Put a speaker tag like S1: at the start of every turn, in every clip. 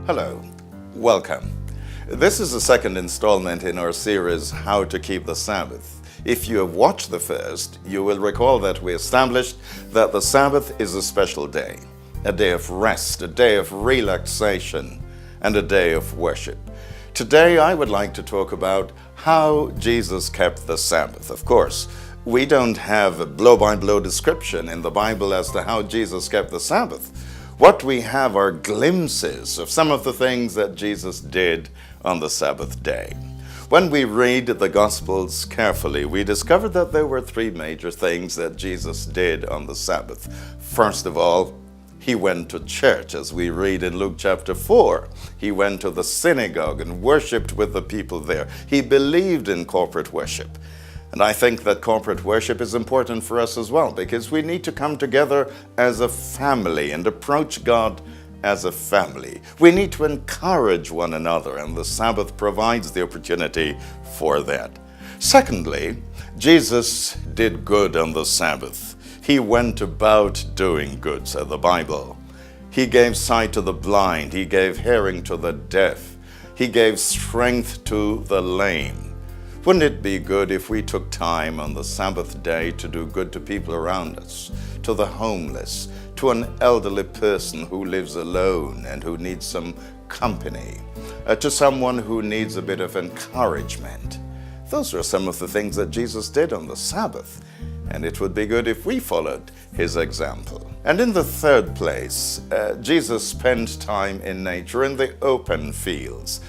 S1: Hello, welcome. This is the second installment in our series, How to Keep the Sabbath. If you have watched the first, you will recall that we established that the Sabbath is a special day, a day of rest, a day of relaxation, and a day of worship. Today, I would like to talk about how Jesus kept the Sabbath. Of course, we don't have a blow-by-blow description in the Bible as to how Jesus kept the Sabbath. What we have are glimpses of some of the things that Jesus did on the Sabbath day. When we read the Gospels carefully, we discover that there were three major things that Jesus did on the Sabbath. First of all, he went to church, as we read in Luke chapter 4. He went to the synagogue and worshiped with the people there. He believed in corporate worship. And I think that corporate worship is important for us as well, because we need to come together as a family and approach God as a family. We need to encourage one another, and the Sabbath provides the opportunity for that. Secondly, Jesus did good on the Sabbath. He went about doing good, said the Bible. He gave sight to the blind. He gave hearing to the deaf. He gave strength to the lame. Wouldn't it be good if we took time on the Sabbath day to do good to people around us, to the homeless, to an elderly person who lives alone and who needs some company, to someone who needs a bit of encouragement? Those are some of the things that Jesus did on the Sabbath, and it would be good if we followed his example. And in the third place, Jesus spent time in nature, in the open fields.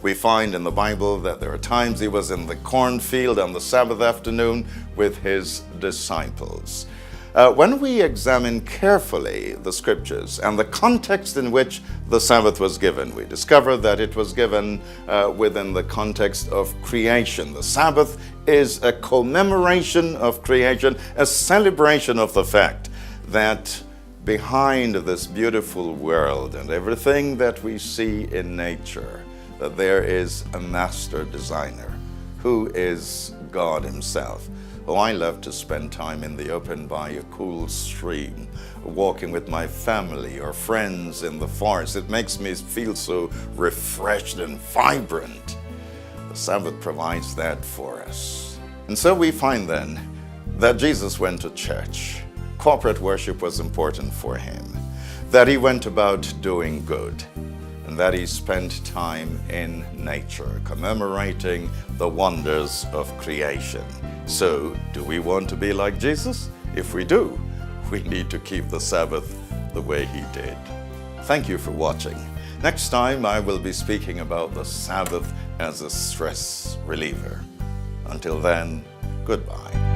S1: We find in the Bible that there are times he was in the cornfield on the Sabbath afternoon with his disciples. When we examine carefully the scriptures and the context in which the Sabbath was given, we discover that it was given within the context of creation. The Sabbath is a commemoration of creation, a celebration of the fact that behind this beautiful world and everything that we see in nature, that there is a master designer who is God himself. Oh, I love to spend time in the open by a cool stream, walking with my family or friends in the forest. It makes me feel so refreshed and vibrant. The Sabbath provides that for us. And so we find then that Jesus went to church. Corporate worship was important for him, that he went about doing good, and that he spent time in nature, commemorating the wonders of creation. So, do we want to be like Jesus? If we do, we need to keep the Sabbath the way he did. Thank you for watching. Next time, I will be speaking about the Sabbath as a stress reliever. Until then, goodbye.